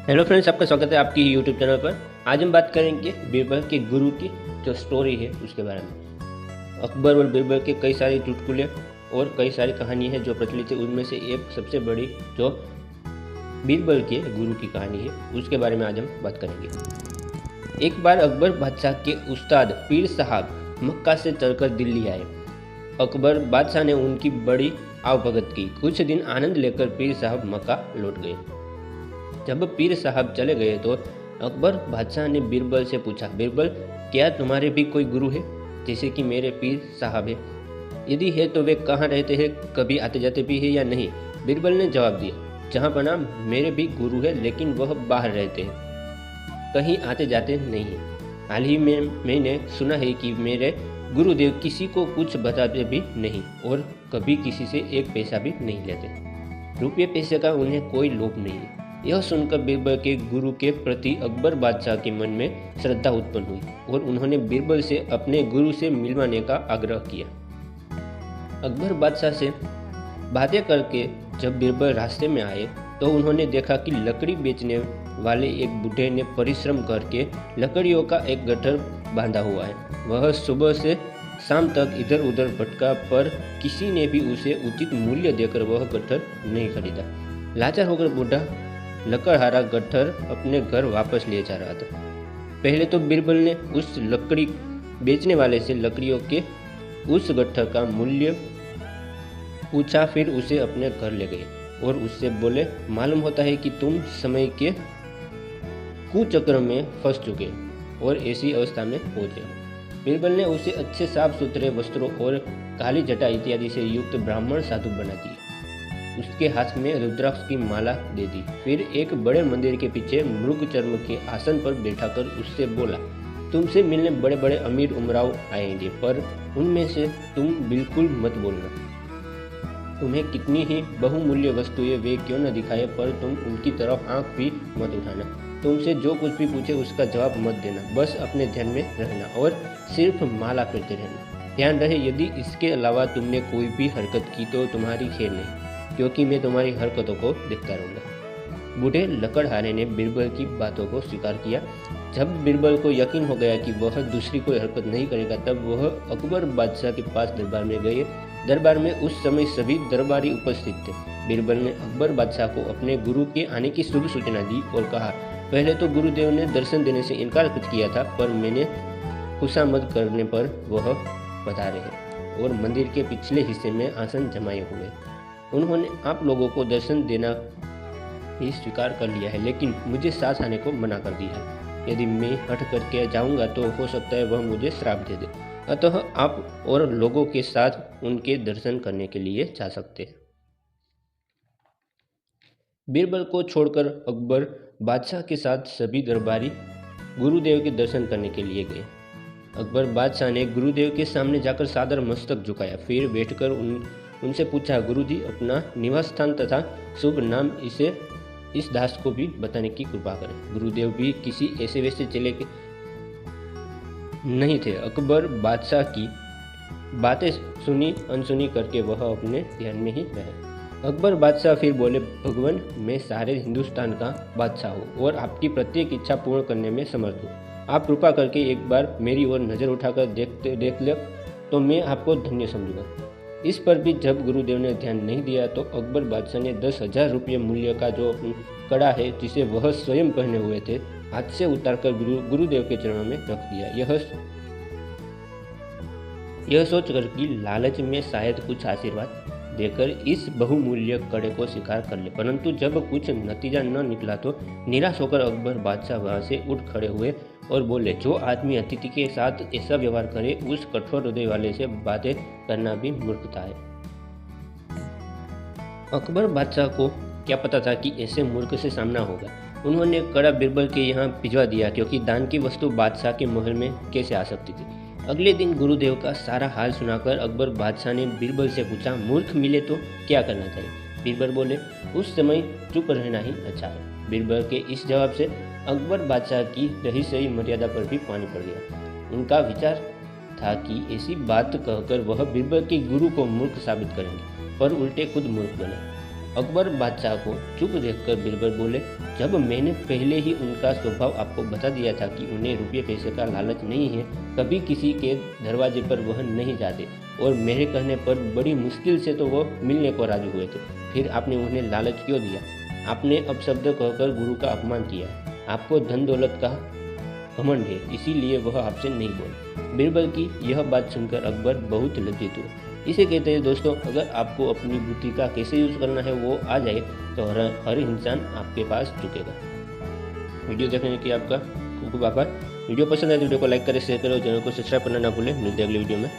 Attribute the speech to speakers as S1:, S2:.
S1: Hello friends, आपका स्वागत है आपकी यूट्यूब चैनल पर। आज हम बात करेंगे बीरबल के गुरु की जो स्टोरी है उसके बारे में। अकबर और बीरबल के कई सारे चुटकुले और कई सारी कहानी है जो प्रचलित है। उनमें से एक सबसे बड़ी जो बीरबल के गुरु की कहानी है उसके बारे में आज हम बात करेंगे। एक बार अकबर बादशाह के उस्ताद पीर साहब मक्का से चलकर दिल्ली आए। अकबर बादशाह ने उनकी बड़ी आवभगत की। कुछ दिन आनंद लेकर पीर साहब मक्का लौट गए। जब पीर साहब चले गए तो अकबर बादशाह ने बीरबल से पूछा, बीरबल, क्या तुम्हारे भी कोई गुरु है जैसे कि मेरे पीर साहब है? यदि है तो वे कहाँ रहते हैं, कभी आते जाते भी है या नहीं? बीरबल ने जवाब दिया, जहाँ पना मेरे भी गुरु है, लेकिन वह बाहर रहते हैं, कहीं आते जाते नहीं है। हाल ही में मैंने सुना है कि मेरे गुरुदेव किसी को कुछ बताते भी नहीं और कभी किसी से एक पैसा भी नहीं लेते। रुपये पैसे का उन्हें कोई लोभ नहीं है। यह सुनकर बीरबल के गुरु के प्रति अकबर बादशाह के मन में श्रद्धा उत्पन्न हुई और उन्होंने बीरबल से अपने गुरु से मिलवाने का आग्रह किया। अकबर बादशाह से बातें करके जब बीरबल रास्ते में आए तो उन्होंने देखा कि लकड़ी बेचने वाले एक बूढ़े ने परिश्रम करके लकड़ियों का एक गट्ठर बांधा हुआ है। वह सुबह से शाम तक इधर उधर भटका, पर किसी ने भी उसे उचित मूल्य देकर वह गट्ठर नहीं खरीदा। लाचार होकर बूढ़ा लकड़हारा गट्ठर अपने घर वापस ले जा रहा था। पहले तो बीरबल ने उस लकड़ी बेचने वाले से लकड़ियों के उस गट्ठर का मूल्य पूछा, फिर उसे अपने घर ले गए और उससे बोले, मालूम होता है कि तुम समय के कुचक्र में फंस चुके और ऐसी अवस्था में पहुंचे। बीरबल ने उसे अच्छे साफ सुथरे वस्त्रों और काली जटा इत्यादि से युक्त ब्राह्मण साधु बना दिया। उसके हाथ में रुद्राक्ष की माला दे दी। फिर एक बड़े मंदिर के पीछे मृग चर्म के आसन पर बैठाकर उससे बोला, तुमसे मिलने बड़े बड़े अमीर उमराव आएंगे, पर उनमें से तुम बिल्कुल मत बोलना। तुम्हें कितनी ही बहुमूल्य वस्तुएं वे क्यों न दिखाए, पर तुम उनकी तरफ आंख भी मत उठाना। तुमसे जो कुछ भी पूछे उसका जवाब मत देना, बस अपने ध्यान में रहना और सिर्फ माला करते रहना। ध्यान रहे, यदि इसके अलावा तुमने कोई भी हरकत की तो तुम्हारी खैर नहीं, क्योंकि मैं तुम्हारी हरकतों को देखता रहूंगा। बूढ़े लकड़हारे ने बीरबल की बातों को स्वीकार किया। जब बीरबल को यकीन हो गया कि वह दूसरी कोई हरकत नहीं करेगा, तब वह अकबर बादशाह के पास दरबार में गए। दरबार में उस समय सभी दरबारी उपस्थित थे। बीरबल ने अकबर बादशाह को अपने गुरु के आने की शुभ सूचना दी और कहा, पहले तो गुरुदेव ने दर्शन देने से इनकार किया था, पर मैंने खुशामद करने पर वह पधारे हैं और मंदिर के पिछले हिस्से में आसन जमाए हुए। उन्होंने आप लोगों को दर्शन देना भी स्वीकार कर लिया है, लेकिन मुझे साथ आने को मना कर दिया है। यदि मैं हट करके जाऊंगा तो हो सकता है वह मुझे श्राप दे दे। अतः आप और लोगों के साथ उनके दर्शन करने के लिए जा सकते हैं। बीरबल को छोड़कर अकबर बादशाह के साथ सभी दरबारी गुरुदेव के दर्शन करने के लिए गए। अकबर बादशाह ने गुरुदेव के सामने जाकर सादर मस्तक झुकाया, फिर बैठकर उनसे पूछा, गुरुजी, अपना निवास स्थान तथा शुभ नाम इस दास को भी बताने की कृपा करें। गुरुदेव भी किसी ऐसे वैसे चले के नहीं थे। अकबर बादशाह की बातें सुनी अनसुनी करके वह अपने ध्यान में ही रहे। अकबर बादशाह फिर बोले, भगवान, मैं सारे हिंदुस्तान का बादशाह हूँ और आपकी प्रत्येक इच्छा पूर्ण करने में समर्थ हूँ। आप कृपा करके एक बार मेरी ओर नज़र उठाकर देख ले तो मैं आपको धन्य समझूंगा। इस पर भी जब गुरुदेव ने ध्यान नहीं दिया तो अकबर बादशाह ने 10,000 रुपये मूल्य का जो कड़ा है, जिसे वह स्वयं पहने हुए थे, हाथ से उतारकर गुरुदेव के चरणों में रख दिया। यह सोचकर कि लालच में शायद कुछ आशीर्वाद देकर इस बहुमूल्य कड़े को स्वीकार कर ले, परंतु जब कुछ नतीजा न निकला तो निराश होकर अकबर बादशाह वहां से उठ खड़े हुए और बोले, जो आदमी अतिथि के साथ ऐसा व्यवहार करे, उस कठोर हृदय वाले से बातें करना भी मूर्खता है। अकबर बादशाह को क्या पता था कि ऐसे मूर्ख से सामना होगा। उन्होंने कड़ा बीरबल के यहाँ भिजवा दिया, क्योंकि दान की वस्तु बादशाह के महल में कैसे आ सकती थी। अगले दिन गुरुदेव का सारा हाल सुनाकर अकबर बादशाह ने बीरबल से पूछा, मूर्ख मिले तो क्या करना चाहिए? बीरबल बोले, उस समय चुप रहना ही अच्छा है। बीरबल के इस जवाब से अकबर बादशाह की रही सही मर्यादा पर भी पानी पड़ गया। उनका विचार था कि ऐसी बात कहकर वह बीरबल के गुरु को मूर्ख साबित करेंगे, पर उल्टे खुद मूर्ख बने। अकबर बादशाह को चुप देखकर बीरबल बोले, जब मैंने पहले ही उनका स्वभाव आपको बता दिया था कि उन्हें रुपये पैसे का लालच नहीं है, कभी किसी के दरवाजे पर वह नहीं जाते और मेरे कहने पर बड़ी मुश्किल से तो वह मिलने को राजी हुए थे, फिर आपने उन्हें लालच क्यों दिया? आपने अपशब्द कहकर गुरु का अपमान किया। आपको धन दौलत का घमंड है, इसीलिए वह आपसे नहीं बोले। बीरबल की यह बात सुनकर अकबर बहुत लज्जित हुए। इसे कहते हैं दोस्तों, अगर आपको अपनी बुद्धि का कैसे यूज़ करना है वो आ जाए तो हर इंसान आपके पास झुकेगा। वीडियो देखने के लिए आपका खूब खूब आभार। वीडियो पसंद आए तो वीडियो को लाइक करें, शेयर करें और चैनल को सब्सक्राइब करना ना भूलें। मिलते हैं अगले वीडियो में।